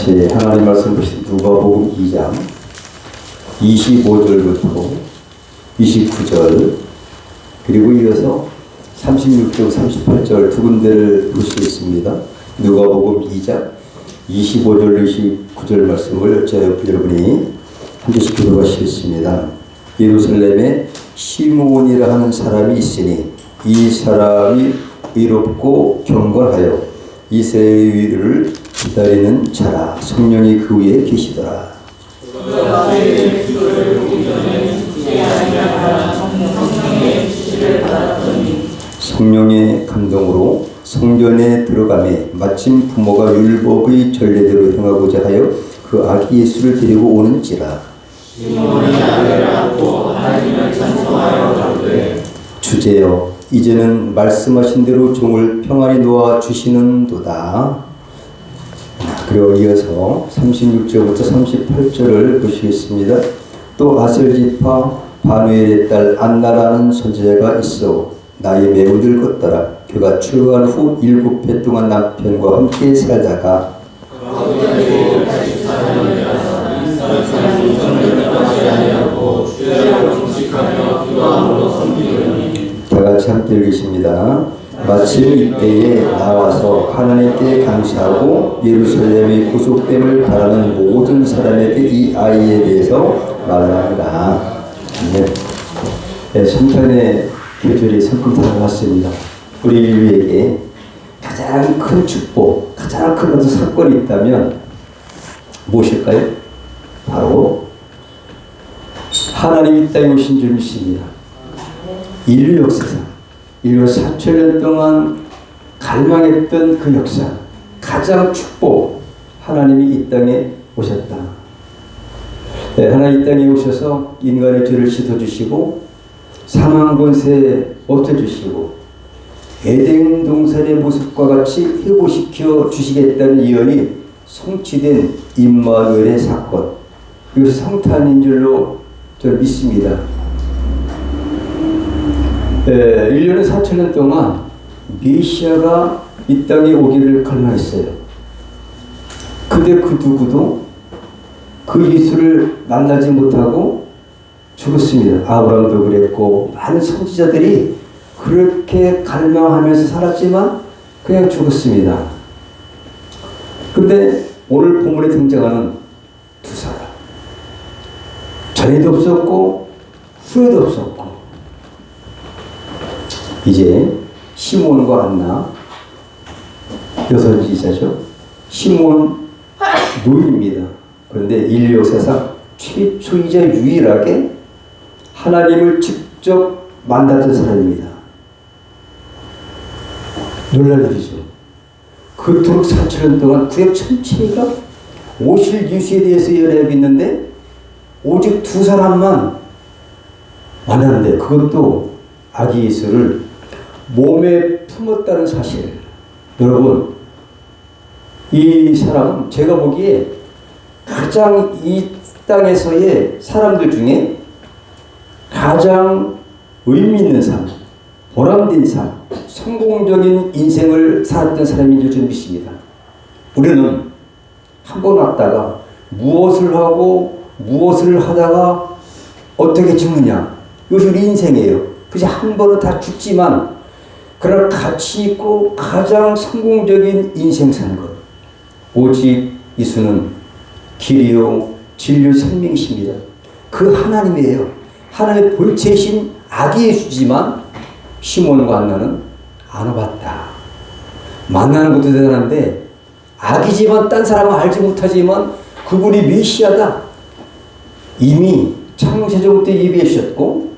같이 하나님 말씀 보신 누가복음 2장 25절부터 29절 그리고 이어서 36절 38절 두 군데를 보시겠습니다. 누가복음 2장 25절 29절 말씀을 여러분이 한 절씩 교독하시겠습니다. 예루살렘에 시므온이라 하는 사람이 있으니 이 사람이 의롭고 경건하여 이스라엘의 위를 기다리는 자라. 성령이 그 위에 계시더라. 성령의 감동으로 성전에 들어가매 마침 부모가 율법의 전례대로 행하고자 하여 그 아기 예수를 데리고 오는지라. 주제여 이제는 말씀하신 대로 종을 평안히 놓아 주시는도다. 그리고 이어서 36절부터 38절을 보시겠습니다. 또 아셀 지파 바누엘의 딸 안나라는 선지자가 있어 나이 매우 늙었더라. 그가 출가한 후 7해 동안 남편과 함께 살다가 다같이 함께 읽으십니다. 마침 이때에 나와서 하나님께 감사하고 예루살렘의 구속됨을 바라는 모든 사람에게 이 아이에 대해서 말하니라. 네, 성탄의 계절이 성큼 다가왔습니다. 우리 인류에게 가장 큰 축복, 가장 큰 어떤 사건이 있다면 무엇일까요? 바로 하나님이 이 땅에 오신 줄 믿습니다. 인류 역사상 인류 4천년 동안 갈망했던 그 역사, 가장 축복, 하나님이 이 땅에 오셨다. 네, 하나님 이 땅에 오셔서 인간의 죄를 씻어주시고 사망 권세 없애주시고 에덴 동산의 모습과 같이 회복시켜 주시겠다는 예언이 성취된 임마누엘의 사건, 이것이 성탄인 줄로 저는 믿습니다. 인류는 4천년 동안 메시아가 이 땅에 오기를 갈망했어요. 근데 그 누구도 그 예수를 만나지 못하고 죽었습니다. 아브라함도 그랬고 많은 선지자들이 그렇게 갈망하면서 살았지만 그냥 죽었습니다. 근데 오늘 본문에 등장하는 두 사람, 전에도 없었고 후에도 없었고 이제 시몬과 안나 여선지자죠. 시몬 노인입니다. 그런데 인류 역사상 최초이자 유일하게 하나님을 직접 만났던 사람입니다. 놀랄 일이죠. 그토록 4천년 동안 구약 전체가 오실 예수에 대해서 예언하고 있는데 오직 두 사람만 만났는데 그것도 아기 예수를 몸에 품었다는 사실. 여러분, 이 사람은 제가 보기에 가장 이 땅에서의 사람들 중에 가장 의미 있는 삶, 보람된 삶, 성공적인 인생을 살았던 사람인 줄 믿습니다. 우리는 한 번 왔다가 무엇을 하고 무엇을 하다가 어떻게 죽느냐, 이것이 우리 인생이에요. 그래서 한 번은 다 죽지만 그러나 가치 있고 가장 성공적인 인생 사는 것, 오직 예수는 길이요 진리요 생명이십니다. 그 하나님이에요. 하나님의 본체이신 아기 예수지만 시몬과 안나는 안 와봤다. 만나는 것도 대단한데 아기지만 딴 사람은 알지 못하지만 그분이 메시아다. 이미 창세전부터 예비해 주셨고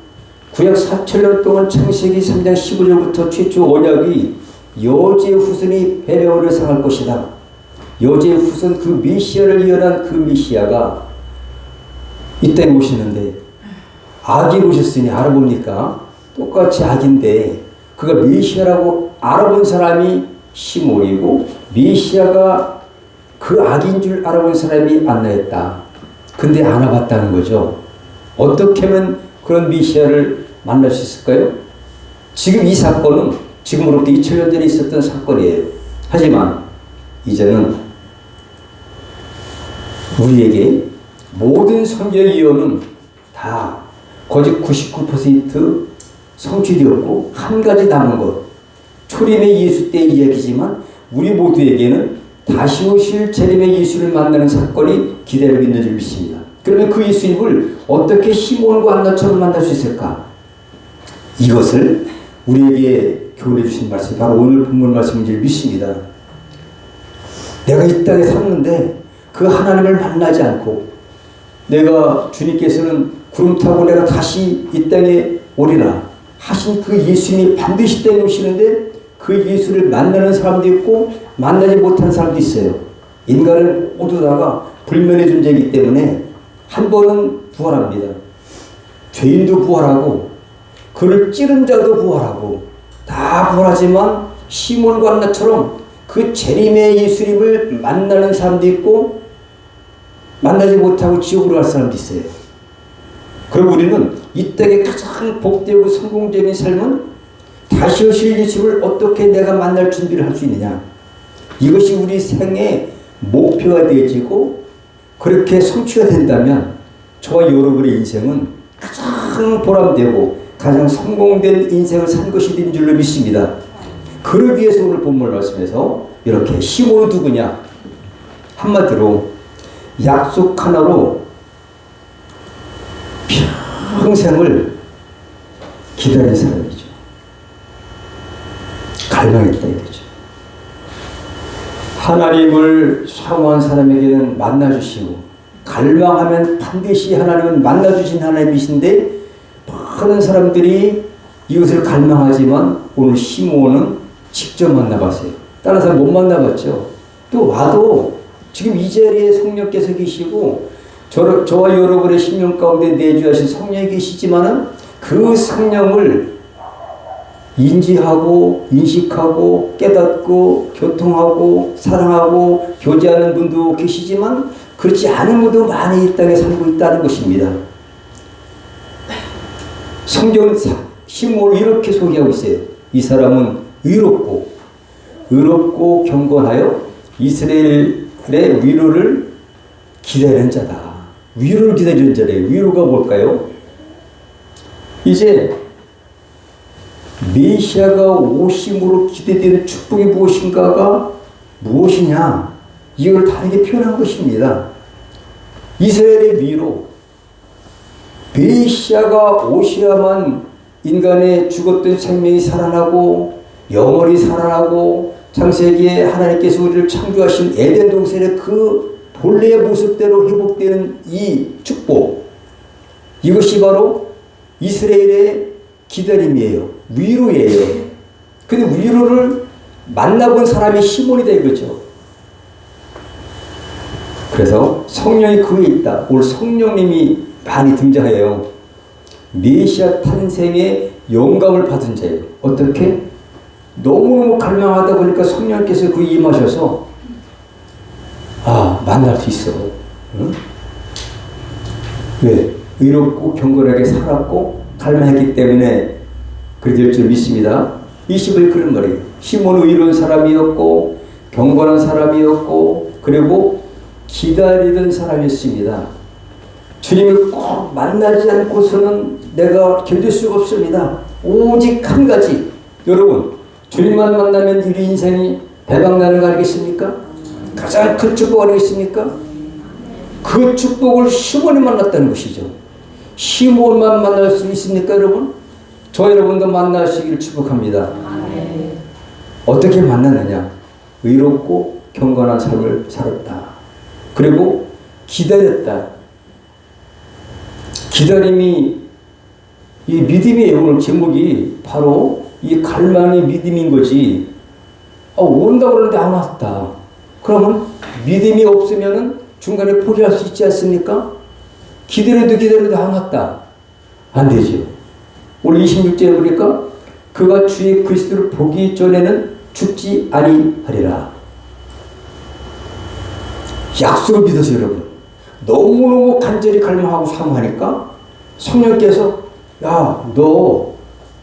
구약 4천년 동안 창세기 3장 15절부터 최초 언약이 여제의 후손이 베레오를 상할 것이다. 여제의 후손 그 메시아를 예언한 그 메시아가 이 땅에 오시는데 아기로 오셨으니 알아봅니까? 똑같이 아기인데 그가 메시아라고 알아본 사람이 시몬이고 메시아가 그 아기인 줄 알아본 사람이 안나였다. 근데 안 와봤다는 거죠. 어떻게 하면 그런 메시아를 만날 수 있을까요? 지금 이 사건은 지금으로부터 2000년 전에 있었던 사건이에요. 하지만 이제는 우리에게 모든 성경의 예언은 다 거짓 99% 성취되었고 한 가지 남은 것 초림의 예수 때의 이야기지만 우리 모두에게는 다시 오실 재림의 예수를 만나는 사건이 기다리고 있는 줄 믿습니다. 그러면 그 예수님을 어떻게 시몬과 안나처럼 만날 수 있을까? 이것을 우리에게 교훈해 주신 말씀이 바로 오늘 본문 말씀인 줄 믿습니다. 내가 이 땅에 샀는데 그 하나님을 만나지 않고 내가 주님께서는 구름 타고 내가 다시 이 땅에 오리라 하신 그 예수님이 반드시 때에 오시는데 그 예수를 만나는 사람도 있고 만나지 못하는 사람도 있어요. 인간은 모두 다가 불면의 존재이기 때문에 한 번은 부활합니다. 죄인도 부활하고 그를 찌른 자도 부활하고 다 부활하지만 시몬과 안나처럼 그 재림의 예수님을 만나는 사람도 있고 만나지 못하고 지옥으로 갈 사람도 있어요. 그럼 우리는 이 땅에 가장 복되고 성공적인 삶은 다시 오실 예수를 어떻게 내가 만날 준비를 할 수 있느냐. 이것이 우리 생의 목표가 되어지고 그렇게 성취가 된다면 저와 여러분의 인생은 가장 보람되고 가장 성공된 인생을 산 것이 된 줄로 믿습니다. 그러기 위해서 오늘 본문 말씀에서 이렇게 시몬은 누구냐? 한마디로 약속 하나로 평생을 기다린 사람이죠. 갈망했다 이거죠. 하나님을 사모한 사람에게는 만나주시고 갈망하면 반드시 하나님은 만나주신 하나님이신데 많은 사람들이 이것을 갈망하지만 오늘 시몬은 직접 만나봤어요. 다른 사람 못 만나봤죠. 또 와도 지금 이 자리에 성령께서 계시고 저와 여러분의 심령 가운데 내주하신 성령이 계시지만은 그 성령을 인지하고 인식하고 깨닫고 교통하고 사랑하고 교제하는 분도 계시지만 그렇지 않은 분도 많이 이 땅에 살고 있다는 것입니다. 성경은 시몬을 이렇게 소개하고 있어요. 이 사람은 의롭고 경건하여 이스라엘의 위로를 기다리는 자다. 위로를 기다리는 자래요. 위로가 뭘까요? 이제 메시아가 오심으로 기대되는 축복이 무엇인가가 무엇이냐? 이걸 다르게 표현한 것입니다. 이스라엘의 위로, 메시아가 오셔야만 인간의 죽었던 생명이 살아나고 영원히 살아나고 창세기에 하나님께서 우리를 창조하신 에덴 동산의 그 본래의 모습대로 회복되는 이 축복, 이것이 바로 이스라엘의 기다림이에요. 위로예요. 근데 위로를 만나본 사람이 시몬이다 이거죠. 그래서 성령이 그에 있다. 오늘 성령님이 많이 등장해요. 메시아 탄생의 영감을 받은 자예요. 어떻게? 너무너무 갈망하다 보니까 성령께서 그에 임하셔서 만날 수 있어. 응? 왜? 의롭고 경건하게 살았고 갈망했기 때문에 그렇게 될 줄 믿습니다. 20을 그런 말이에요. 시몬은 의로운 사람이었고 경건한 사람이었고 그리고 기다리던 사람이었습니다. 주님을 꼭 만나지 않고서는 내가 견딜 수가 없습니다. 오직 한 가지. 여러분, 주님만 만나면 우리 인생이 대박나는 거 아니겠습니까? 가장 큰 축복 아니겠습니까? 그 축복을 시몬이 만났다는 것이죠. 시몬만 만날 수 있습니까, 여러분? 저 여러분도 만나시길 축복합니다. 어떻게 만났느냐? 의롭고 경건한 삶을 살았다. 그리고 기다렸다. 기다림이 이 믿음이에요. 오늘 제목이 바로 이 갈망의 믿음인 거지. 온다고 그러는데 안 왔다. 그러면 믿음이 없으면 중간에 포기할 수 있지 않습니까? 기다려도 안 왔다. 안 되죠. 오늘 26절에 보니까 그가 주의 그리스도를 보기 전에는 죽지 아니하리라. 약속을 믿으세요, 여러분. 너무너무 간절히 갈망하고 사모하니까 성령께서 너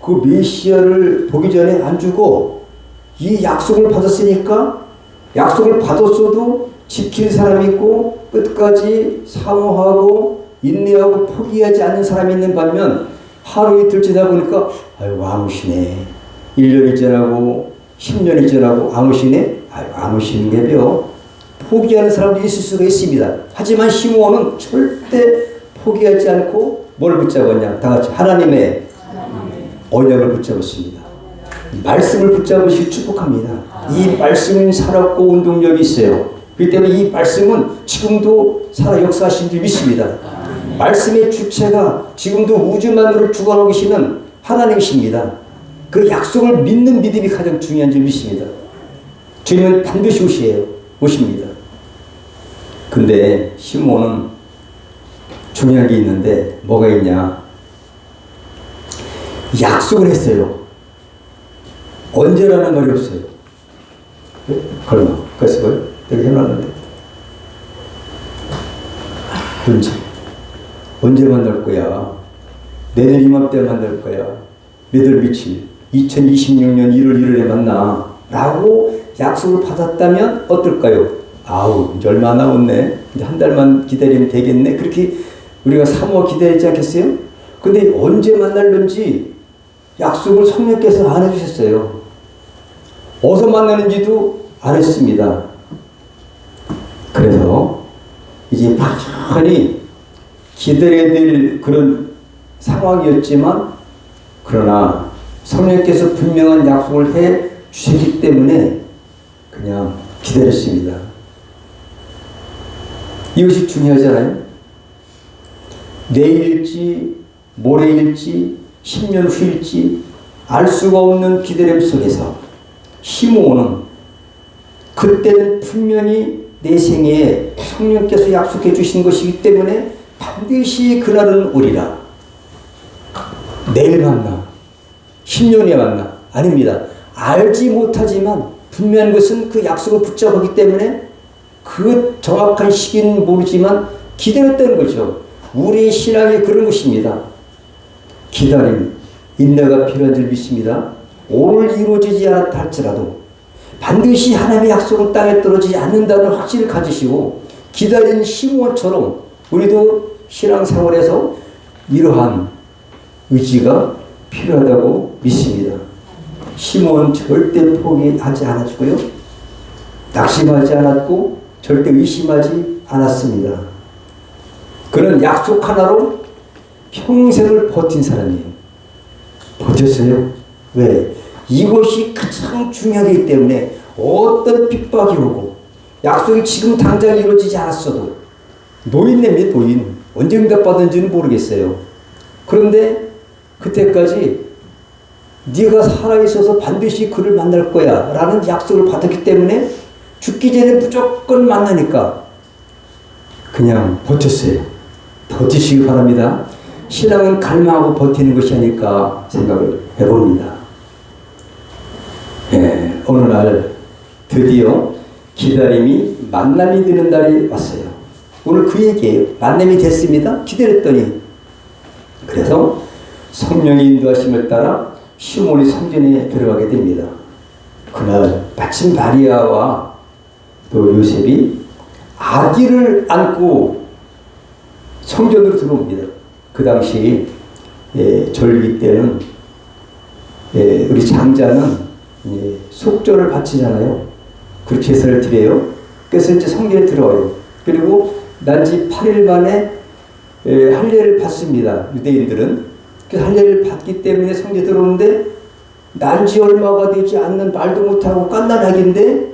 그 메시아를 보기 전에 안 죽어. 이 약속을 받았으니까 약속을 받았어도 지킬 사람이 있고 끝까지 사모하고 인내하고 포기하지 않는 사람이 있는 반면 하루 이틀 지나 보니까 아유 안 오시네. 1년이 지나고 10년이 지나고 안 오시네. 아유 안 오시는 게요. 포기하는 사람도 있을 수가 있습니다. 하지만 시므온은 절대 포기하지 않고 뭘 붙잡았냐? 다 같이 하나님의 언약을 붙잡았습니다. 말씀을 붙잡으시고 축복합니다. 이 말씀은 살았고 운동력이 있어요. 그렇기 때문에 이 말씀은 지금도 살아 역사하신 줄 믿습니다. 말씀의 주체가 지금도 우주만으로 주관하고 계시는 하나님이십니다. 그 약속을 믿는 믿음이 가장 중요한 줄 믿습니다. 주님은 반드시 오십니다. 근데 시므온은 중요한 게 있는데 뭐가 있냐? 약속을 했어요. 언제라는 말이 없어요. 걸마. 그래서 뭐 여기 해놨는데 언제 만날 거야? 내년 이맘때 만날 거야. 몇 월 며칠 2026년 1월 1일에 만나 라고 약속을 받았다면 어떨까요? 아우 이제 얼마 남았네. 이제 한 달만 기다리면 되겠네. 그렇게 우리가 사모하 기다리지 않겠어요? 근데 언제 만날는지 약속을 성령께서 안 해주셨어요. 어디서 만나는지도 안 했습니다. 그래서 이제 막연히 기다려야 될 그런 상황이었지만 그러나 성령께서 분명한 약속을 해 주셨기 때문에 그냥 기다렸습니다. 이것이 중요하잖아요. 내일일지 모레일지 10년 후일지 알 수가 없는 기다림 속에서 시므온은 그때는 분명히 내 생애에 성령께서 약속해 주신 것이기 때문에 반드시 그날은 오리라. 내일 만나 10년에 만나 아닙니다. 알지 못하지만 분명한 것은 그 약속을 붙잡았기 때문에 그 정확한 시기는 모르지만 기다렸다는 거죠. 우리의 신앙이 그런 것입니다. 기다림, 인내가 필요한 줄 믿습니다. 오늘 이루어지지 않았다 할지라도 반드시 하나님의 약속은 땅에 떨어지지 않는다는 확신을 가지시고 기다린 시므온처럼 우리도 신앙생활에서 이러한 의지가 필요하다고 믿습니다. 시므온은 절대 포기하지 않았고요. 낙심하지 않았고 절대 의심하지 않았습니다. 그는 약속 하나로 평생을 버틴 사람이에요. 버텼어요. 왜? 이것이 가장 중요하기 때문에 어떤 핍박이 오고 약속이 지금 당장 이루어지지 않았어도 노인네입니다. 노인. 언제 응답받은지는 모르겠어요. 그런데 그때까지 네가 살아있어서 반드시 그를 만날 거야 라는 약속을 받았기 때문에 죽기 전에 무조건 만나니까 그냥 버텼어요. 버티시기 바랍니다. 신앙은 갈망하고 버티는 것이 아닐까 생각을 해봅니다. 예, 어느 날 드디어 기다림이 만남이 되는 날이 왔어요. 오늘 그 얘기예요. 만남이 됐습니다. 기다렸더니 그래서 성령의 인도하심을 따라 시므온이 성전에 들어가게 됩니다. 그날 마침 마리아와 또 요셉이 아기를 안고 성전으로 들어옵니다. 그 당시 절기 때는 우리 장자는 속절을 바치잖아요. 그렇게 해서를 드려요. 그래서 이제 성전에 들어와요. 그리고 난지 8일 만에 할례를 받습니다. 유대인들은. 그래서 할례를 받기 때문에 성전에 들어오는데 난지 얼마가 되지 않는 말도 못하고 깐난하긴데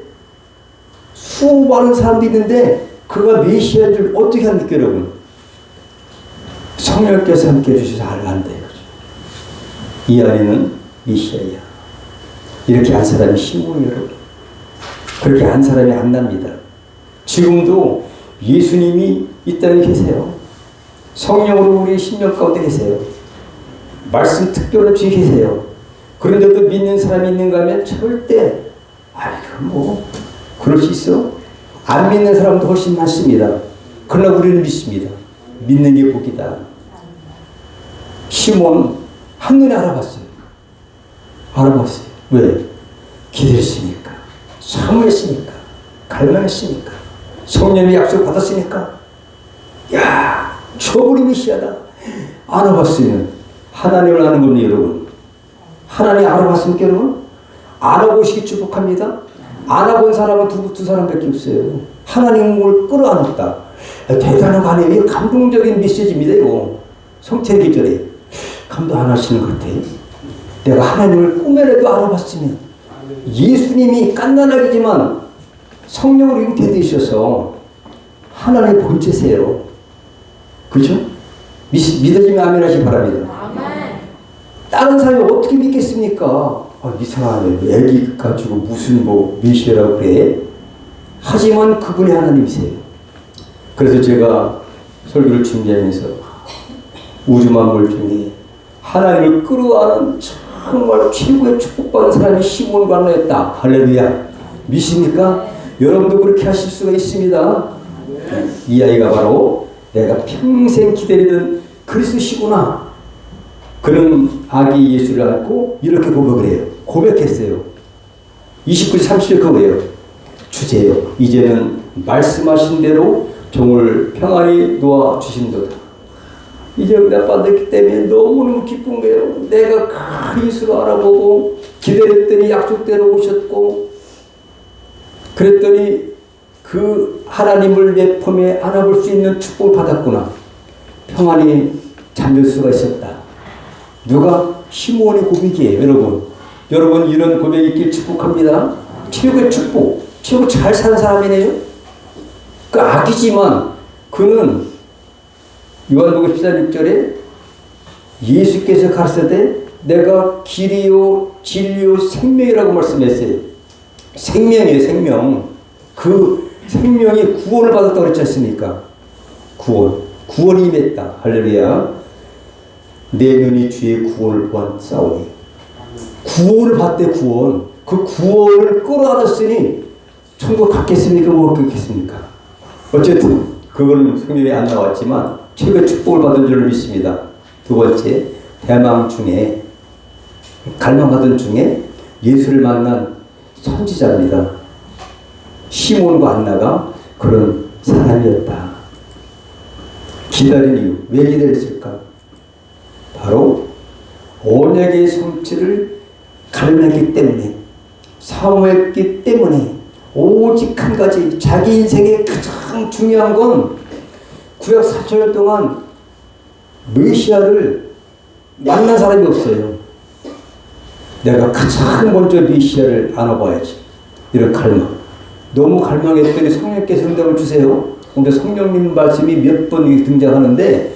수많은 사람들이 있는데 그가 메시아인 줄 어떻게 합니까 여러분? 성령께서 함께 해주셔서 알란다 이거죠. 이 안에는 메시아야. 이렇게 한 사람이 시므온이 여러분. 그렇게 한 사람이 안 납니다. 지금도 예수님이 이 땅에 계세요. 성령으로 우리 심령 가운데 계세요. 말씀 특별한 주에 계세요. 그런데도 믿는 사람이 있는가 하면 절대 그럴 수 있어? 안 믿는 사람도 훨씬 많습니다. 그러나 우리는 믿습니다. 믿는 게 복이다. 시몬은 한눈에 알아봤어요. 왜? 기다렸으니까. 사모했으니까. 갈망했으니까. 성령의 약속 받았으니까 야 저분이 메시아다. 알아봤으면 하나님을 아는 겁니다 여러분. 하나님 알아봤습니까 여러분? 알아보시기 축복합니다. 알아본 사람은 두 사람밖에 없어요. 하나님을 끌어안았다. 대단한 거 아니에요. 감동적인 메시지입니다 이거. 성찬 계절에 감동 안 하시는 것 같아요. 내가 하나님을 꿈에라도 알아봤으면 예수님이 깐난하기지만 성령으로 잉태되셔서 하나님의 본체세요. 그죠? 믿어지면 아멘 하시기 바랍니다. 다른 사람이 어떻게 믿겠습니까? 이상하네. 애기 가지고 무슨 메시아라고 그래? 하지만 그분이 하나님이세요. 그래서 제가 설교를 준비하면서 우주 만물 중에 하나님을 끌어안은 정말 최고의 축복받은 사람이 시몬과 안나였다. 할렐루야. 믿습니까? 여러분도 그렇게 하실 수가 있습니다. 이 아이가 바로 내가 평생 기다리던 그리스도시구나. 그는 아기 예수를 안고 이렇게 고백을 해요. 고백했어요. 29절 30절 그거예요. 주제요. 이제는 말씀하신 대로 종을 평안히 놓아 주신도다. 이제 응답받았기 때문에 너무너무 기쁜 거예요. 내가 그 예수를 알아보고 기다렸더니 약속대로 오셨고 그랬더니 그 하나님을 내 품에 안아볼 수 있는 축복을 받았구나. 평안히 잠들 수가 있었다. 누가? 시므온의 고백이에요. 여러분 이런 고백이 있길 축복합니다. 최고의 축복. 최고 잘 사는 사람이네요. 그 아기지만 그는 요한복음 14:6절에 예수께서 가르치되 내가 길이요 진리요 생명이라고 말씀했어요. 생명이에요. 생명. 그 생명이 구원을 받았다고 그랬지 않습니까? 구원이 임했다. 할렐루야. 내 눈이 주의 구원을 보았사오니 구원을 받대. 구원. 그 구원을 끌어안았으니 천국 갔겠습니까? 못 갔겠습니까? 어쨌든 그건 성경에 안 나왔지만 최고의 축복을 받은 줄로 믿습니다. 두 번째, 대망 중에 갈망하던 중에 예수를 만난 선지자입니다. 시몬과 안나가 그런 사람이었다. 기다린 이유. 왜 기다렸을까? 바로 언약의 성취를 갈망했기 때문에, 사모했기 때문에, 오직 한 가지, 자기 인생의 가장 중요한 건 구약 4천년 동안 메시아를 만난 사람이 없어요. 내가 가장 먼저 메시아를 안아봐야지. 이런 갈망. 너무 갈망했더니 성령께서 응답을 주세요. 근데 성령님 말씀이 몇 번 등장하는데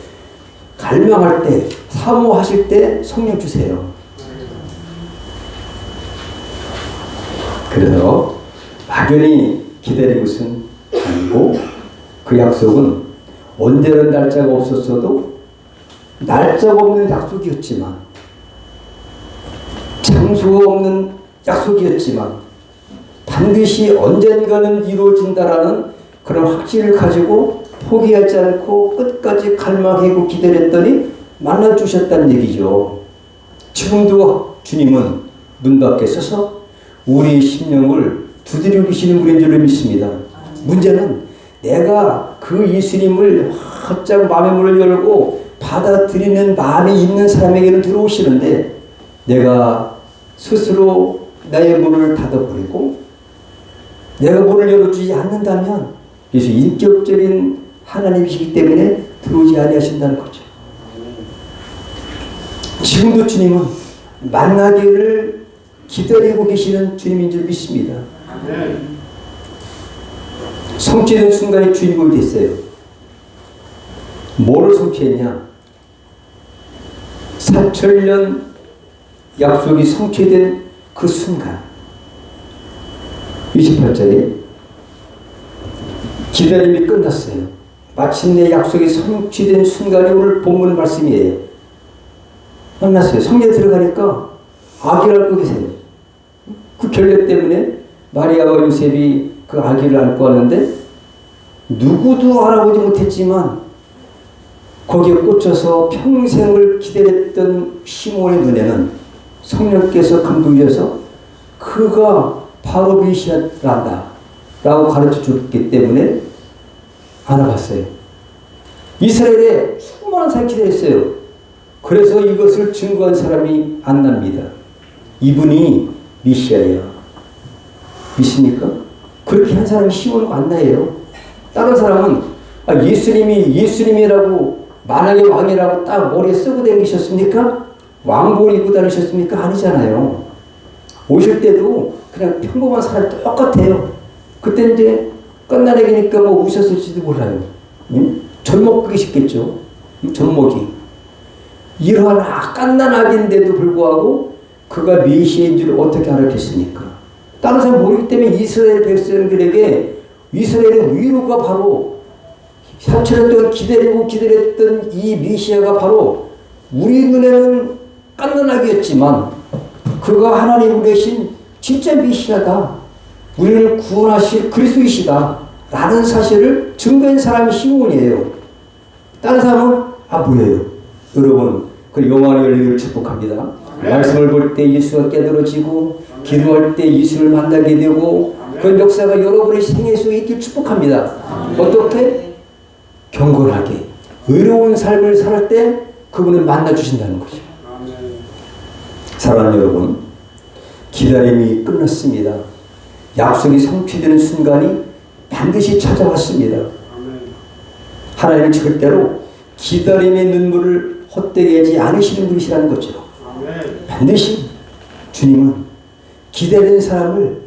갈망할 때, 사모하실 때 성령 주세요. 그래서 막연히 기다린 것은 아니고 그 약속은 언제는 날짜가 없었어도 날짜가 없는 약속이었지만, 장소가 없는 약속이었지만 반드시 언젠가는 이루어진다라는 그런 확신을 가지고 포기하지 않고 끝까지 갈망하고 기다렸더니 만나주셨다는 얘기죠. 지금도 주님은 문 밖에 서서 우리 심령을 두드려 주시는 분인 줄로 믿습니다. 문제는 내가 그 예수님을 활짝 마음의 문을 열고 받아들이는 마음이 있는 사람에게는 들어오시는데, 내가 스스로 나의 문을 닫아버리고 내가 문을 열어주지 않는다면 예수 인격적인 하나님이시기 때문에 들어오지 아니하신다는 거죠. 지금도 주님은 만나기를 기다리고 계시는 주님인 줄 믿습니다. 성취된 순간에 주인공이 됐어요. 뭐를 성취했냐? 4,000년 약속이 성취된 그 순간. 28절에 기다림이 끝났어요. 마침내 약속이 성취된 순간이 오늘 본문 말씀이에요. 만났어요. 성전에 들어가니까 아기를 안고 계세요. 그 결례 때문에 마리아와 요셉이 그 아기를 안고 왔는데 누구도 알아보지 못했지만 거기에 꽂혀서 평생을 기다렸던 시몬의 눈에는 성령께서 감동해서 그가 바로 메시아란다 라고 가르쳐 줬기 때문에 알아봤어요. 이스라엘에 수많은 사람이 기다렸어요. 그래서 이것을 증거한 사람이 안 납니다. 이분이 메시아예요. 믿습니까? 그렇게 한 사람이 시몬과 안나예요. 다른 사람은 예수님이라고 만왕의 왕이라고 딱 머리에 쓰고 다니셨습니까? 왕복 입고 다니셨습니까? 아니잖아요. 오실 때도 그냥 평범한 사람 똑같아요. 그때 이제 깐나내기니까 뭐 웃었을지도 몰라요. 응? 젖먹기 싶겠죠. 젖먹이. 이러한 깐난아기인데도 불구하고 그가 메시아인 줄 어떻게 알았겠습니까? 다른 사람 모르기 때문에 이스라엘 백성들에게 이스라엘의 위로가 바로 4,000년 동안 기다렸던 이 메시아가 바로 우리 눈에는 깐난아기였지만 그가 하나님 되신 진짜 메시아다. 우리를 구원하실 그리스도이시다. 라는 사실을 증거한 사람이 시몬이에요. 다른 사람은 뭐예요? 여러분, 그 영안의 열리기를 축복합니다. 말씀을 볼 때 예수가 깨달아지고 기도할 때 예수를 만나게 되고 그 역사가 여러분의 생애 속에 있길 축복합니다. 어떻게? 경건하게 의로운 삶을 살 때 그분을 만나주신다는 거죠. 사랑하는 여러분, 기다림이 끝났습니다. 약속이 성취되는 순간이 반드시 찾아왔습니다. 하나님은 절대로 기다림의 눈물을 헛되게 하지 않으시는 분이시라는 거죠. 반드시 주님은 기다리는 사람을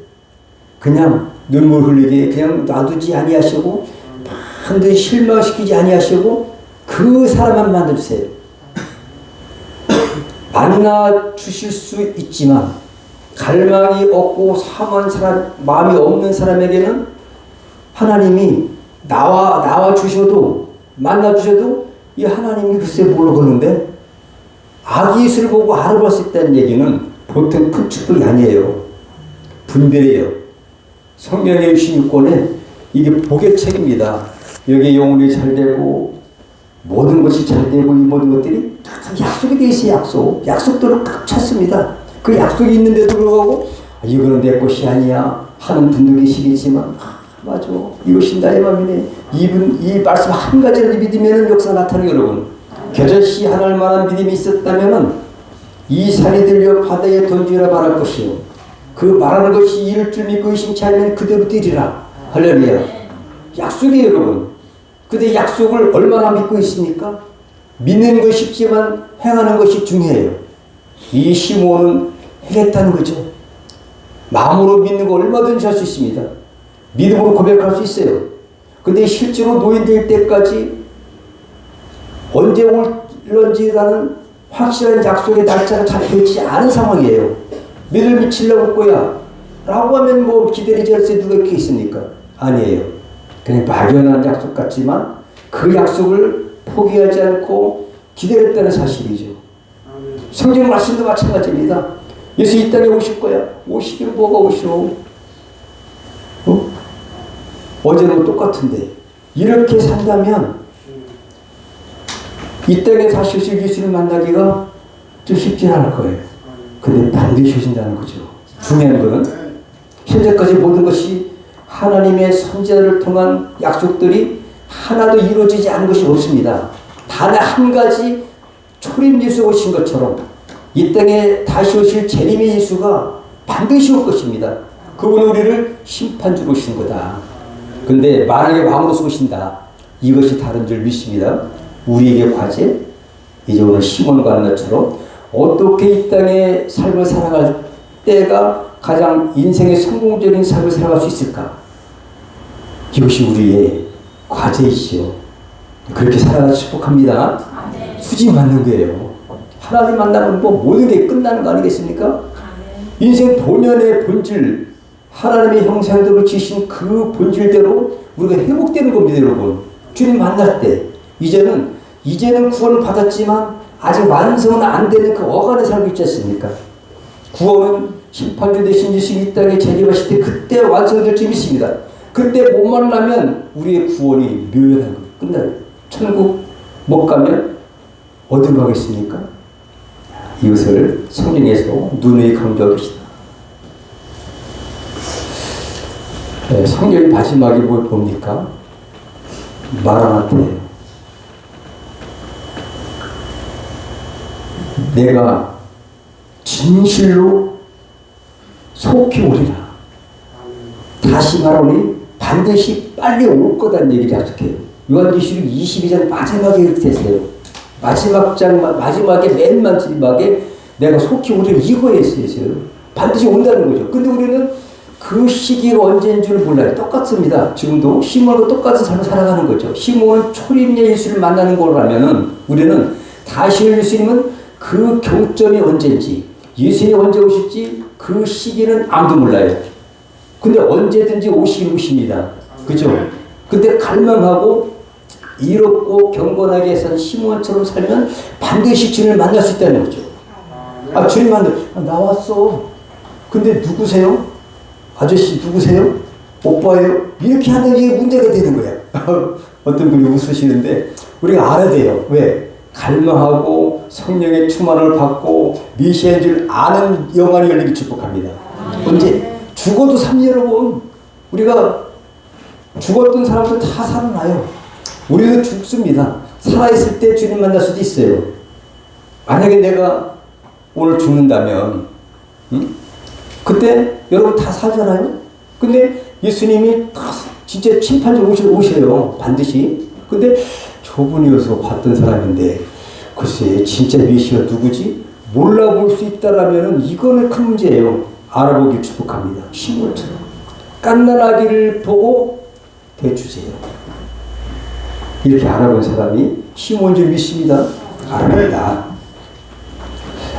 그냥 눈물 흘리게 그냥 놔두지 아니하시고 반드시 실망시키지 아니하시고 그 사람만 만들세요. 만나 주실 수 있지만 갈망이 없고 사모한 사람, 마음이 없는 사람에게는 하나님이 나와 주셔도 만나 주셔도 이 하나님이 글쎄 모르겠는데 아기옷을 보고 알아볼 수 있다는 얘기는 보통 큰 축복이 아니에요. 분별이에요. 성령의 66권에 이게 복의 책입니다. 여기 영혼이 잘 되고 모든 것이 잘 되고 이 모든 것들이 약속이 되어 있어요. 약속대로 꽉 찼습니다. 그 약속이 있는데도 불구하고 이거는 내 것이 아니야 하는 분도 계시겠지만 맞아 이것이 나의 마음이네. 이 말씀 한 가지라도 믿으면 역사가 나타나요. 여러분 겨자씨 하나할 만한 믿음이 있었다면 이 산이 들려 바다에 던지라 말할 것이요 그 말하는 것이 이룰 줄 믿고 의심치 않으면 그대로 되리라. 할렐루야. 약속이에요. 여러분. 근데 약속을 얼마나 믿고 있습니까? 믿는 것이 쉽지만 행하는 것이 중요해요. 이 시몬은 행했다는 거죠. 마음으로 믿는 거 얼마든지 할 수 있습니다. 믿음으로 고백할 수 있어요. 근데 실제로 노인될 때까지 언제 올런지라는 확실한 약속의 날짜가 잡혀있지 않은 상황이에요. 믿을 미치려고 할 거야 라고 하면 뭐 기다리지 할 수 누가 이렇게 있습니까? 아니에요. 그냥 막연한 약속 같지만 그 약속을 포기하지 않고 기다렸다는 사실이죠. 성경 말씀도 마찬가지입니다. 예수 이 땅에 오실 거야. 오시기로 뭐가 오셔? 어제는 똑같은데 이렇게 산다면 이 땅에 다시 오실 예수를 만나기가 좀 쉽지 않을 거예요. 근데 반드시 오신다는 거죠. 중요한 것은 현재까지 모든 것이 하나님의 선지자를 통한 약속들이 하나도 이루어지지 않은 것이 없습니다. 단 한 가지 초림 예수 오신 것처럼 이 땅에 다시 오실 재림의 예수가 반드시 올 것입니다. 그분은 우리를 심판주로 오신 거다. 근데 만약에 왕으로서 오신다. 이것이 다른 줄 믿습니다. 우리에게 과제 이제 오늘 시몬과 안나처럼 어떻게 이 땅의 삶을 살아갈 때가 가장 인생의 성공적인 삶을 살아갈 수 있을까? 이것이 우리의 과제이시요. 그렇게 살아가서 축복합니다. 수지 맞는 거예요. 하나님 만나면 뭐 모든 게 끝나는 거 아니겠습니까? 인생 본연의 본질, 하나님의 형상대로 지신 그 본질대로 우리가 회복되는 겁니다, 여러분. 주님 만날 때 이제는 구원을 받았지만 아직 완성은 안 되는 그 어간에 살고 있지 않습니까? 구원은 심판주 되신 예수 이 땅에 재림하실 때 그때 완성될 줄 믿습니다. 그때 못 만나면 우리의 구원이 묘연한 거 끝나요. 천국 못 가면 어디로 가겠습니까? 이것을 성경에서 누누이 강조하고 계시다. 성경의 마지막이 뭘 봅니까? 마라나타예요. 내가 진실로 속히 오리라. 다시 말하니 반드시 빨리 올 거다는 얘기를 약속해요. 요한계시록 22장 마지막에 이렇게 됐어요. 마지막에 맨 마지막에 내가 속히 오리라 이거에 있어요. 반드시 온다는 거죠. 근데 우리는 그 시기가 언제인 줄 몰라요. 똑같습니다. 지금도 시몬과 똑같은 삶을 살아가는 거죠. 시몬은 초림의 예수를 만나는 거라면은 우리는 다시 올 예수님은 그 경점이 언제인지, 예수님이 언제 오실지 그 시기는 아무도 몰라요. 근데 언제든지 오시긴 오십니다. 그죠? 근데 갈망하고 이롭고 경건하게 산 시몬처럼 살면 반드시 주님을 만날 수 있다는 거죠. 아, 주님 나왔어. 근데 누구세요? 아저씨 누구세요? 오빠예요? 이렇게 하는 게 문제가 되는 거야. 어떤 분이 웃으시는데 우리가 알아야 돼요. 왜? 갈망하고 성령의 충만을 받고 메시아인 줄 아는 영안이 열리기 축복합니다. 언제? 죽어도 삽니다, 여러분. 우리가 죽었던 사람들 다 살아나요. 우리도 죽습니다. 살아있을 때 주님 만날 수도 있어요. 만약에 내가 오늘 죽는다면 그때 여러분 다 살잖아요. 근데 예수님이 진짜 심판적으로 오셔요. 반드시. 근데 저분이어서 봤던 사람인데 글쎄 진짜 메시아 누구지? 몰라볼 수 있다라면 이거는 큰 문제예요. 알아보기 축복합니다. 시몬처럼 갓난아기를 보고 대주세요. 이렇게 알아본 사람이 시몬인 줄 믿습니다. 알아본다.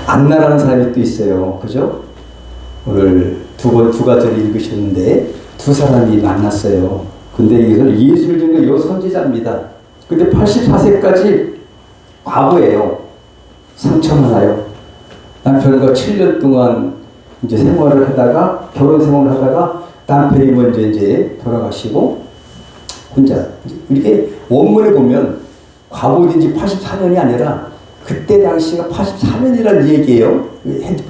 안나라는 사람이 또 있어요. 그죠? 오늘 두 가지를 읽으셨는데 두 사람이 만났어요. 근데 이것은 예수를 증거 요 선지자입니다. 근데 84세까지 과부예요. 상처 많아요. 남편과 7년 동안 이제 생활을 하다가 결혼 생활을 하다가 남편이 먼저 이제 돌아가시고 혼자 이렇게 원문에 보면 과부된 지 84년이 아니라 그때 당시가 84년이라는 얘기예요.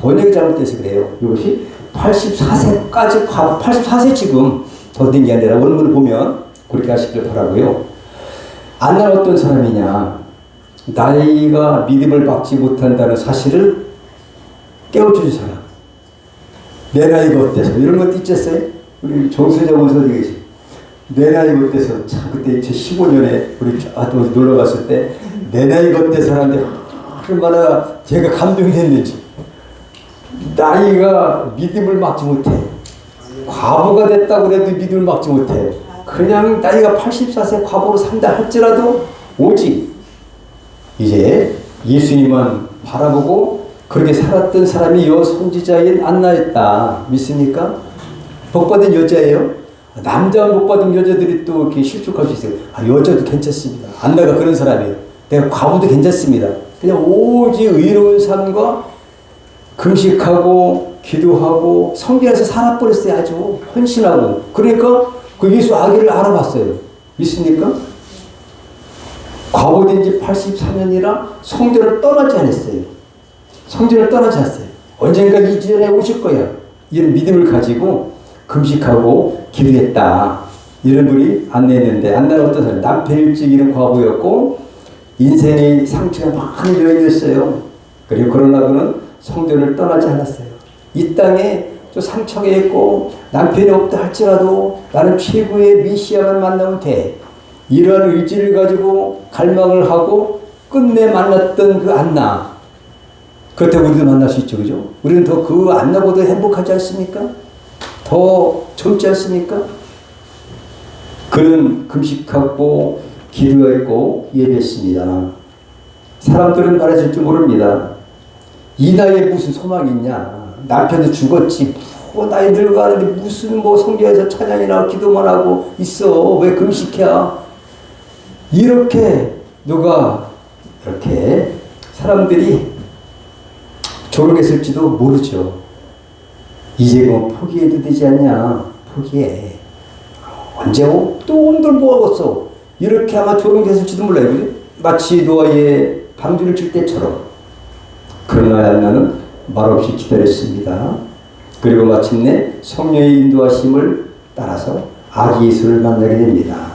번역이 잘못돼서 그래요. 이것이 84세까지 과부, 84세 지금 더 된 게 아니라 원문을 보면 그렇게 하시길 바라고요. 안나는 어떤 사람이냐? 나이가 믿음을 받지 못한다는 사실을 깨워주는 사람. 내 나이가 어때서? 이런 것도 있었어요? 우리 정수자 원서도 계시. 내 나이가 어때서? 참 그때 2015년에 우리 또 놀러 갔을 때 내 나이가 어때서 하는데 얼마나 제가 감동이 됐는지. 나이가 믿음을 막지 못해. 과부가 됐다고 해도 믿음을 막지 못해. 그냥 나이가 84세 과부로 산다 할지라도 오직 이제 예수님만 바라보고 그렇게 살았던 사람이 요 선지자인 안나였다. 믿습니까? 복받은 여자예요. 남자만 복받은 여자들이 또 이렇게 실족할 수 있어요. 아, 여자도 괜찮습니다. 안나가 그런 사람이에요. 내가 과부도 괜찮습니다. 그냥 오직 의로운 삶과 금식하고 기도하고 성경에서 살아버렸어요. 아주 헌신하고. 그러니까 그 예수 아기를 알아봤어요. 믿습니까? 과부된 지 84년이라 성전을 떠나지 않았어요. 성전을 떠나지 않았어요. 언젠가 이 지연에 오실 거야. 이런 믿음을 가지고 금식하고 기도했다. 이런 분이 안내했는데 안나는 어떤 사람? 남편 일찍 잃은 과부였고 인생의 상처가 많은 여인이었어요. 그리고 그러나 그는 성전을 떠나지 않았어요. 이 땅에 또 상처가 있고 남편이 없다 할지라도 나는 최고의 메시아만 만나면 돼. 이러한 의지를 가지고 갈망을 하고 끝내 만났던 그 안나. 그렇다고 우리도 만날 수 있죠. 그죠? 우리는 더 그 안나보다 행복하지 않습니까? 더 젊지 않습니까? 그는 금식하고 기도했고 예배했습니다. 사람들은 말해줄 줄 모릅니다. 이 나이에 무슨 소망이 있냐? 남편도 죽었지. 나이 늙어가는데 무슨 성경에서 찬양이나 기도만 하고 있어. 왜 금식해? 이렇게 누가 이렇게 사람들이 조롱했을지도 모르죠. 이제 포기해도 되지 않냐? 포기해. 언제 또 온들 모아겠어. 이렇게 아마 조롱됐을지도 몰라요. 그죠? 마치 노아의 방주를 칠 때처럼. 그러나 안나는 말없이 기다렸습니다. 그리고 마침내 성령의 인도하심을 따라서 아기 예수를 만나게 됩니다.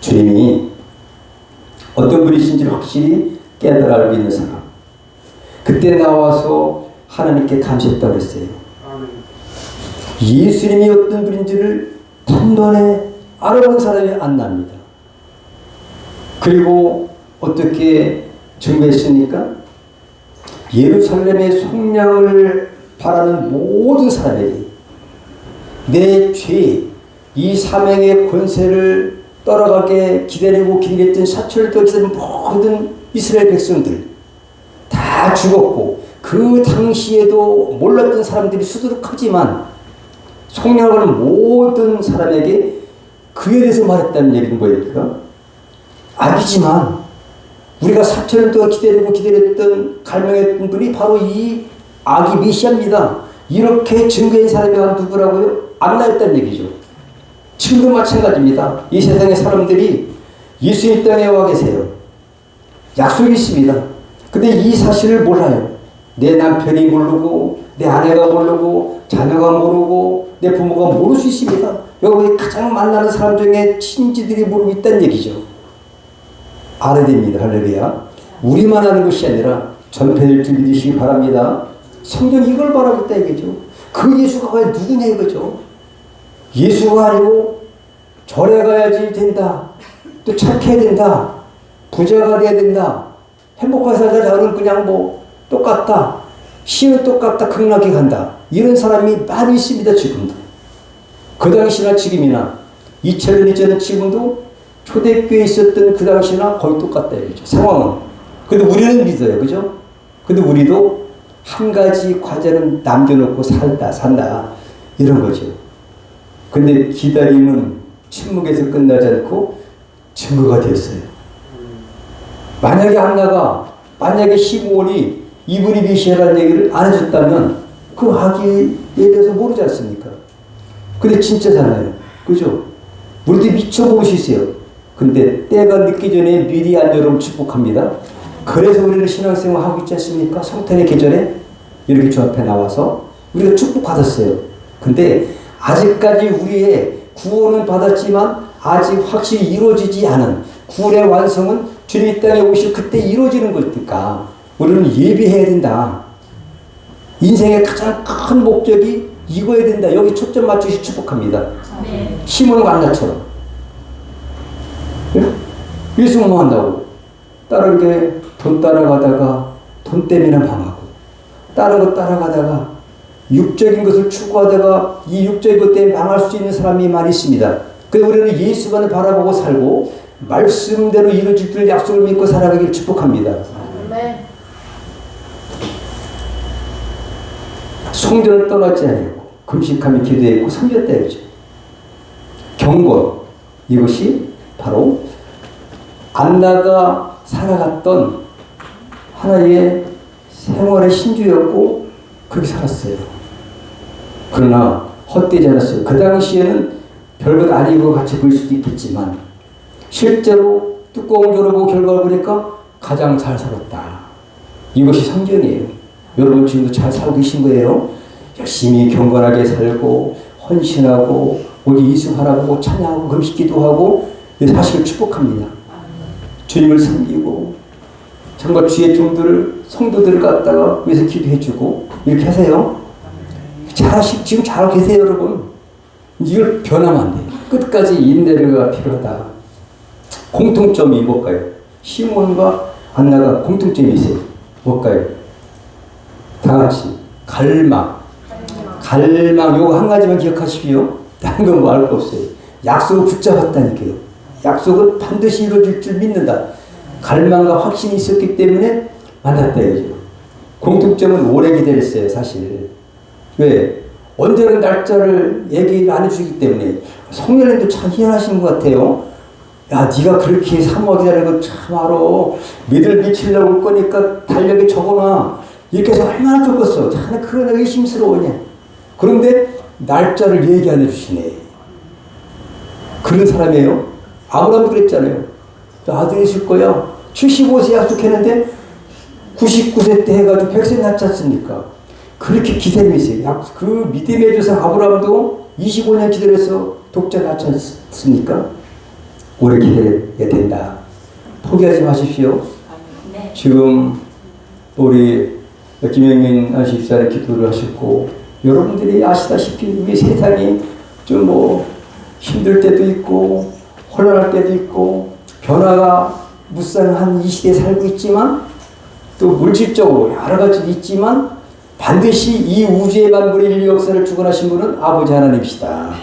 주님이 어떤 분이신지를 확실히 깨달아 알고 있는 사람. 그때 나와서 하나님께 감시했다고 했어요. 예수님이 어떤 분인지를 단번에 알아본 사람이 안 납니다. 그리고 어떻게 증거했습니까? 예루살렘의 속량을 바라는 모든 사람에게 내 죄, 이 사명의 권세를 떨어가게 기다리고 기다렸던 사철도 기다린 모든 이스라엘 백성들 다 죽었고 그 당시에도 몰랐던 사람들이 수두룩하지만 속량을 모든 사람에게 그에 대해서 말했다는 얘기는 뭐입니까? 악이지만 우리가 4,000년 동안 기다리고 기다렸던 갈망했던 분이 바로 이 악이 메시아입니다. 이렇게 증거인 사람이 누구라고요? 안나였다는 얘기죠. 지금도 마찬가지입니다. 이 세상의 사람들이 예수님 땅에 와 계세요. 약속이 있습니다. 근데 이 사실을 몰라요. 내 남편이 모르고 내 아내가 모르고 자녀가 모르고 내 부모가 모를 수 있습니다. 여기 가장 만나는 사람 중에 친지들이 모르고 있다는 얘기죠. 알아야 됩니다. 할렐루야. 우리만 아는 것이 아니라 전파될 줄 믿으시기 바랍니다. 성경 이걸 바라고 있다 이거죠. 그 예수가 왜 누구냐 이거죠. 예수가 아니고 절에 가야지 된다. 또 착해야 된다. 부자가 돼야 된다. 행복하게 살다 저는 그냥 뭐 똑같다. 시는 똑같다. 극락에 간다. 이런 사람이 많이 있습니다. 지금도. 그 당시나 지금이나 2000년 이전은 지금도 초대교회에 있었던 그 당시나 거의 똑같다 이거죠. 상황은. 근데 우리는 믿어요. 그죠? 근데 우리도 한 가지 과제는 남겨놓고 산다. 이런 거죠. 근데 기다림은 침묵에서 끝나지 않고 증거가 되었어요. 만약에 시므온이 이분이 메시아라는 얘기를 안 해줬다면 그 악에 대해서 모르지 않습니까? 근데 진짜잖아요. 그죠? 우리도 미쳐볼 수 있어요. 근데 때가 늦기 전에 미리 안 여러분 축복합니다. 그래서 우리는 신앙생활 하고 있지 않습니까? 성탄의 계절에 이렇게 주 앞에 나와서 우리가 축복받았어요. 근데 아직까지 우리의 구원은 받았지만 아직 확실히 이루어지지 않은 구원의 완성은 주님 이 땅에 오실 그때 이루어지는 거니까 우리는 예비해야 된다. 인생의 가장 큰 목적이 이거야 된다. 여기 초점 맞추시 축복합니다. 시몬 안나처럼. 예수 뭐 한다고? 다른 게 돈 따라가다가 돈 때문에 망하고 다른 거 따라가다가 육적인 것을 추구하다가 이 육적인 것 때문에 망할 수 있는 사람이 많이 있습니다. 그래서 우리는 예수만을 바라보고 살고 말씀대로 이루어질 줄 약속을 믿고 살아가길 축복합니다. 성전을 떠나지 않았고 금식하며 기도했고 섬겼다 이거죠. 경건 이것이 바로 안나가 살아갔던 하나의 생활의 신주였고 그렇게 살았어요. 그러나 헛되지 않았어요. 그 당시에는 별것 아닌 것 같이 보일 수도 있겠지만 실제로 뚜껑을 열어보고 결과를 보니까 가장 잘 살았다. 이것이 성경이에요. 여러분 지금도 잘 살고 계신 거예요. 열심히 경건하게 살고 헌신하고 오직 이수하라고 찬양하고 금식기도 하고 사실을 축복합니다. 주님을 섬기고 정말 주의 종들을 성도들을 갖다가 위해서 기도해주고 이렇게 하세요. 지금 잘하고 계세요 여러분. 이걸 변하면 안 돼요. 끝까지 인내가 필요하다. 공통점이 뭘까요? 시몬과 안나가 공통점이 있어요. 뭘까요? 다 같이 갈망 요거 한 가지만 기억하십시오. 다른 건 뭐 알 거 없어요. 약속을 붙잡았다니까요. 약속은 반드시 이루어질 줄 믿는다. 갈망과 확신이 있었기 때문에 만났다 이거죠. 공통점은 오래 기다렸어요 사실. 왜? 언제는 날짜를 얘기 안 해주기 때문에. 성령님도 참 희한하신 것 같아요. 야 네가 그렇게 사모하 기다리는 거 참 알아. 며칠 날 올 거니까 달력에 적어놔. 이렇게 해서 얼마나 적었어. 참 그러나 의심스러우냐. 그런데 날짜를 얘기 안 해주시네. 그런 사람이에요. 아브라함도 그랬잖아요. 아들이 있을 거야. 75세 약속했는데 99세 때 해가지고 100세 낳지 않습니까? 그렇게 기다리고 있어요. 그 믿음의 조상 아브라함도 25년 기다려서 독자 낳지 않습니까? 오래 기다려야 된다. 포기하지 마십시오. 네. 지금 우리 김영민 안식사님 기도를 하셨고, 여러분들이 아시다시피 우리 세상이 좀 뭐 힘들 때도 있고 혼란할 때도 있고 변화가 무쌍한 이 시대에 살고 있지만, 또 물질적으로 여러 가지 있지만 반드시 이 우주의 만물의 인류 역사를 주관하신 분은 아버지 하나님이시다.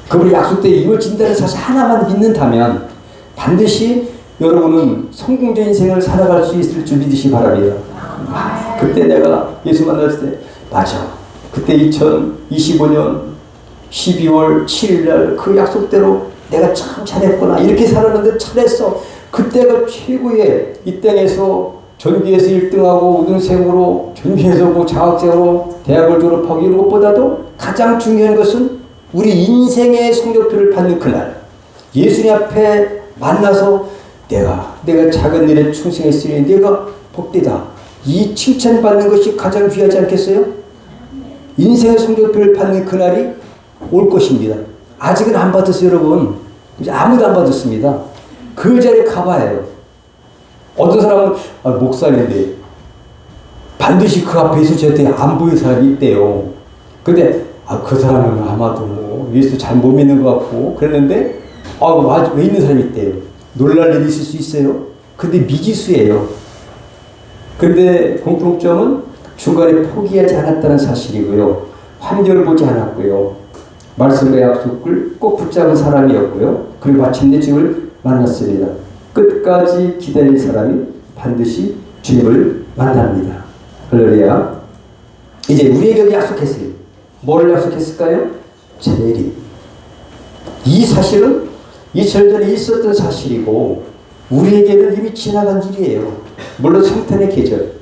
그분이 약속대로 이루어진다는 사실 하나만 믿는다면 반드시 여러분은 성공적인 인생을 살아갈 수 있을 줄 믿으시기 바랍니다. 그때 내가 예수 만났을 때, 맞아, 그때 2025년 12월 7일 날 그 약속대로 내가 참 잘했구나, 이렇게 살았는데 잘했어. 그때가 최고의, 이 땅에서 전교에서 1등하고 우등생으로 전교에서 뭐 장학생으로 대학을 졸업하고 이런 것보다도 가장 중요한 것은 우리 인생의 성적표를 받는 그날, 예수님 앞에 만나서 내가 작은 일에 충성했으니 내가 복되다, 이 칭찬받는 것이 가장 귀하지 않겠어요? 인생의 성적표를 받는 그날이 올 것입니다. 아직은 안 받았어요, 여러분. 아무도 안 받았습니다. 그 자리에 가봐요. 어떤 사람은 목사인데 반드시 그 앞에서 저한테 안 보이는 사람이 있대요. 근데 그 사람은 아마도 뭐 예수 잘 못 믿는 것 같고 그랬는데 왜 있는 사람이 있대요. 놀랄 일이 있을 수 있어요. 근데 미지수예요. 근데 공통점은 중간에 포기하지 않았다는 사실이고요. 환경을 보지 않았고요. 말씀의 약속을 꼭 붙잡은 사람이었고요. 그리고 마침내 주님을 만났습니다. 끝까지 기다린 사람이 반드시 주님을 만납니다. 할렐루야. 이제 우리에게 약속했어요. 뭘 약속했을까요? 재림. 이 사실은 2000년 전에 있었던 사실이고 우리에게는 이미 지나간 일이에요. 물론 성탄의 계절,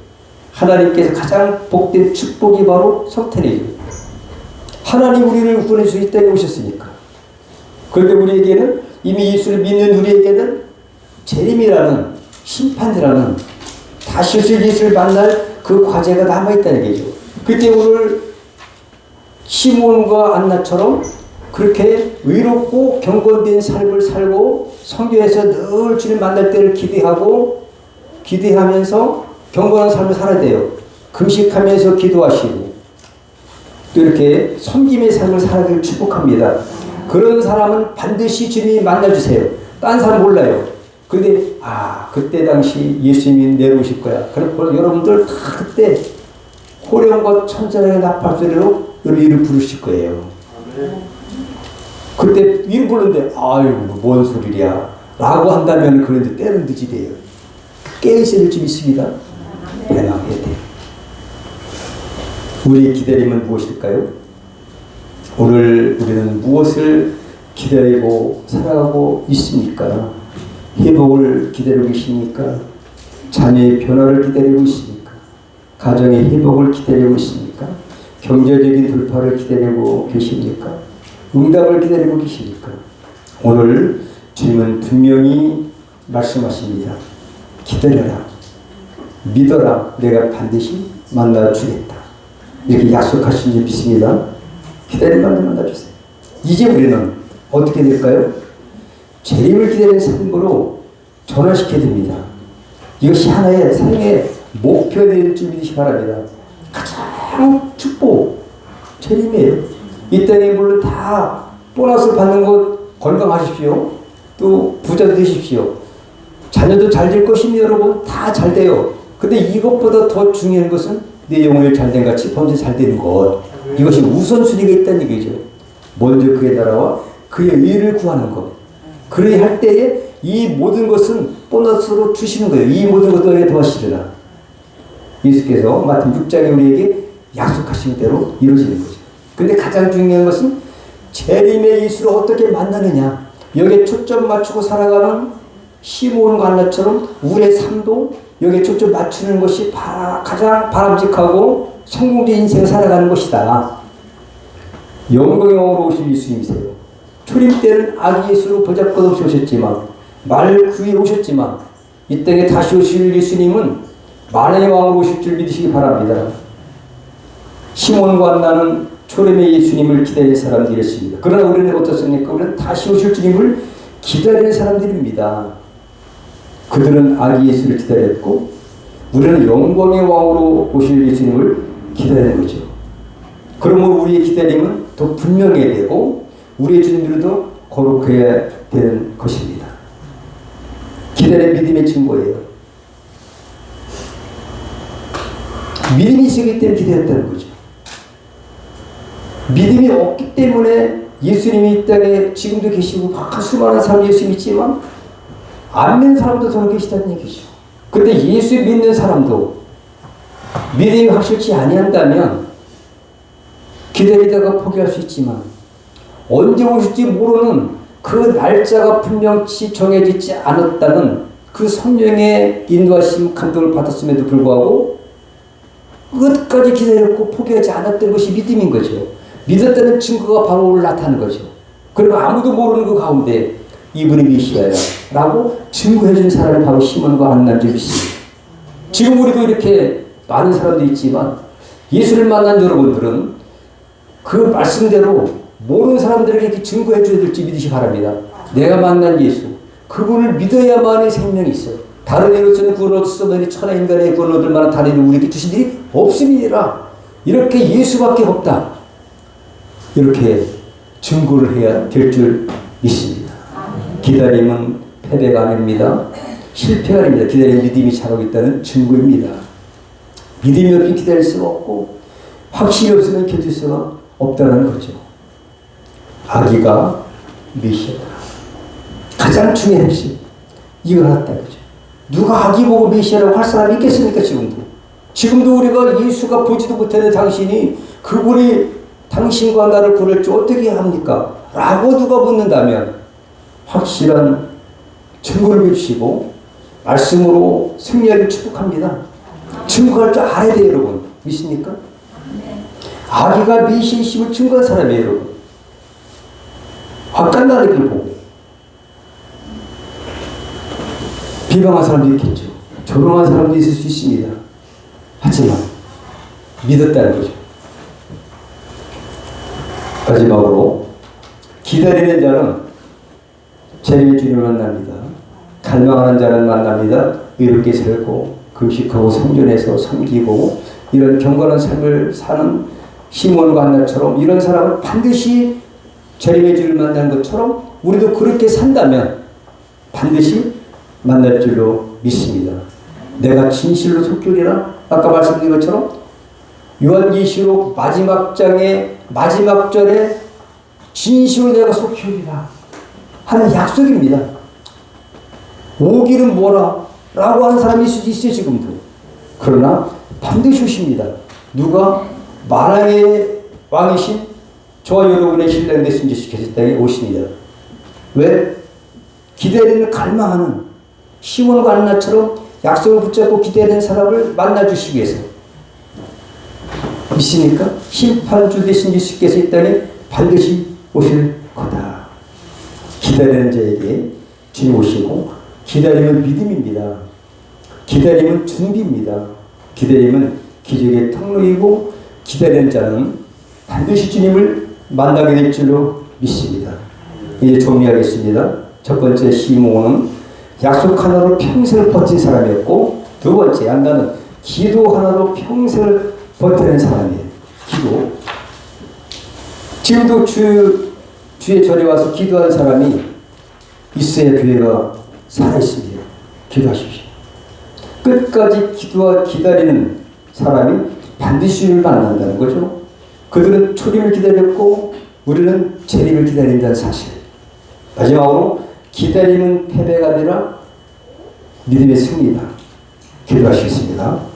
하나님께서 가장 복된 축복이 바로 성탄이죠. 하나님 우리를 구원해 주실 때에 오셨으니까. 그런데 우리에게는, 이미 예수를 믿는 우리에게는 재림이라는, 심판이라는, 다시 오실 예수를 만날 그 과제가 남아있다는 얘기죠. 그때 오늘 시몬과 안나처럼 그렇게 의롭고 경건된 삶을 살고 성교에서 늘 주님 만날 때를 기대하면서 경건한 삶을 살아야 돼요. 금식하면서 기도하시고 또 이렇게 섬김의 삶을 살아가길 축복합니다. 그런 사람은 반드시 주님이 만나주세요. 딴 사람 몰라요. 근데 그때 당시 예수님이 내려오실 거야. 그럼 여러분들 다 그때 호령과 천사의 나팔소리로 이름 부르실 거예요. 그때 이름 부르는데 뭔 소리야 라고 한다면 그런데 때는 늦이 돼요. 깨어있을 좀 있습니다. 배나게 돼요. 우리의 기다림은 무엇일까요? 오늘 우리는 무엇을 기다리고 살아가고 있습니까? 회복을 기다리고 계십니까? 자녀의 변화를 기다리고 있습니까? 가정의 회복을 기다리고 있습니까? 경제적인 돌파를 기다리고 계십니까? 응답을 기다리고 계십니까? 오늘 주님은 분명히 말씀하십니다. 기다려라. 믿어라. 내가 반드시 만나주겠다. 이렇게 약속하신 줄 믿습니다. 기다리면 만나주세요. 이제 우리는 어떻게 될까요? 재림을 기다리는 삶으로 전환시켜야 됩니다. 이것이 하나의 삶의 목표가 될 줄 믿으시기 바랍니다. 가장 축복, 재림이에요. 이 땅에 물론 다 보너스 받는 것 건강하십시오. 또 부자 되십시오. 자녀도 잘 될 것입니다. 여러분 다 잘 돼요. 근데 이것보다 더 중요한 것은 내 영혼이 잘된 같이 범죄 잘 되는 것. 이것이 우선순위가 있다는 얘기죠. 먼저 그의 나라와 그의 의를 구하는 것. 그래야 할 때에 이 모든 것은 보너스로 주시는 거예요. 이 모든 것을 너에게 더하시리라. 예수께서 마태복음 6장에 우리에게 약속하신 대로 이루어지는 거죠. 근데 가장 중요한 것은 재림의 예수를 어떻게 만나느냐. 여기에 초점 맞추고 살아가는 시몬과 안나처럼 우리의 삶도 여기에 초점 맞추는 것이 가장 바람직하고 성공적인 인생을 살아가는 것이다. 영광의 왕으로 오실 예수님이세요. 초림 때는 아기 예수로 보잘것없이 오셨지만 말 구에 오셨지만 이 땅에 다시 오실 예수님은 만왕의 왕으로 오실 줄 믿으시기 바랍니다. 시몬과 안나는 초림의 예수님을 기다릴 사람들이었습니다. 그러나 우리는 어떻습니까? 우리는 다시 오실 주님을 기다리는 사람들입니다. 그들은 아기 예수를 기다렸고 우리는 영광의 왕으로 오실 예수님을 기다리는 거죠. 그러므로 우리의 기다림은 더 분명해야 되고 우리의 준비도 거룩해야 되는 것입니다. 기다림은 믿음의 증거예요. 믿음이 있었기 때문에 기다렸다는 거죠. 믿음이 없기 때문에 예수님이 이 땅에 지금도 계시고 수많은 사람 예수 믿지만 안 믿는 사람도 더 계시다는 얘기죠. 근데 예수 믿는 사람도 믿음이 확실치 아니한다면 기다리다가 포기할 수 있지만 언제 오실지 모르는 그 날짜가 분명치 정해지지 않았다는 그 성령의 인도하심 감동을 받았음에도 불구하고 끝까지 기다렸고 포기하지 않았던 것이 믿음인 거죠. 믿었다는 증거가 바로 오늘 나타나는 거죠. 그리고 아무도 모르는 그 가운데 이분이 메시아야 라고 증거해준 사람이 바로 시몬과 안나인 줄 믿습니다. 지금 우리도 이렇게 많은 사람도 있지만 예수를 만난 여러분들은 그 말씀대로 모르는 사람들에게 이렇게 증거해줘야 될지 믿으시 바랍니다. 내가 만난 예수 그분을 믿어야만이 생명이 있어요. 다른 이로서는 구원 얻을 수 없는 천하 인간의 구원 얻을 만한 다른 이를 우리에게 주신 일이 없습니다. 이렇게 예수밖에 없다. 이렇게 증거를 해야 될 줄 믿습니다. 기다림은 패배가 아닙니다. 실패가 아닙니다. 기다림은 믿음이 자라고 있다는 증거입니다. 믿음이 없이 기다릴 수가 없고 확신이 없으면 견딜 수가 없다는 거죠. 아기가 메시아다. 가장 중요한 핵심 이걸 알았다 그죠. 누가 아기 보고 메시아라고 할 사람이 있겠습니까? 지금도 우리가 예수가 보지도 못하는 당신이 그분이 당신과 나를 구원할지 어떻게 합니까? 라고 누가 묻는다면 확실한 증거를 주시고 말씀으로 승리하기를 축복합니다. 증거할 줄 알아야 돼요 여러분. 믿습니까? 아기가 메시아이심을 증거한 사람이에요 여러분. 악간나라기를 보고 비방한 사람도 있겠죠. 조롱한 사람도 있을 수 있습니다. 하지만 믿었다는 거죠. 마지막으로 기다리는 자는 재림의 주님을 만납니다. 갈망하는 자는 만납니다. 의롭게 살고 금식하고 성전에서 섬기고 이런 경건한 삶을 사는 시몬과 안나처럼 이런 사람은 반드시 재림의 주를 만나는 것처럼 우리도 그렇게 산다면 반드시 만날 줄로 믿습니다. 내가 진실로 속결이라 아까 말씀드린 것처럼 요한계시록 마지막 장의 마지막 절에 진실로 내가 속결이라 하는 약속입니다. 오기는 뭐라 라고 하는 사람이 있을 수 있어요 지금도. 그러나 반드시 오십니다. 누가 만왕의 왕이신 저와 여러분의 신랑 되신 예수께서 땅에 오십니다. 왜? 기다리는 갈망하는 시몬과 안나처럼 약속을 붙잡고 기다리는 사람을 만나주시기 위해서. 믿습니까? 심판주 되신 예수께서 이 땅에 반드시 오실 거다. 기다리는 자에게 주님 오시고 기다림은 믿음입니다. 기다림은 준비입니다. 기다림은 기적의 통로이고 기다리는 자는 반드시 주님을 만나게 될 줄로 믿습니다. 이제 정리하겠습니다. 첫 번째 시몬은 약속 하나로 평생을 버틴 사람이었고 두 번째 안나는 기도 하나로 평생을 버티는 사람이에요. 기도. 지금도 주의 절에 와서 기도하는 사람이 있어야 교회가 살아있습니다. 기도하십시오. 끝까지 기다리는 사람이 반드시 주님을 만난다는 거죠. 그들은 초림을 기다렸고 우리는 재림을 기다린다는 사실. 마지막으로 기다림은 패배가 아니라 믿음의 승리다. 기도하시겠습니다.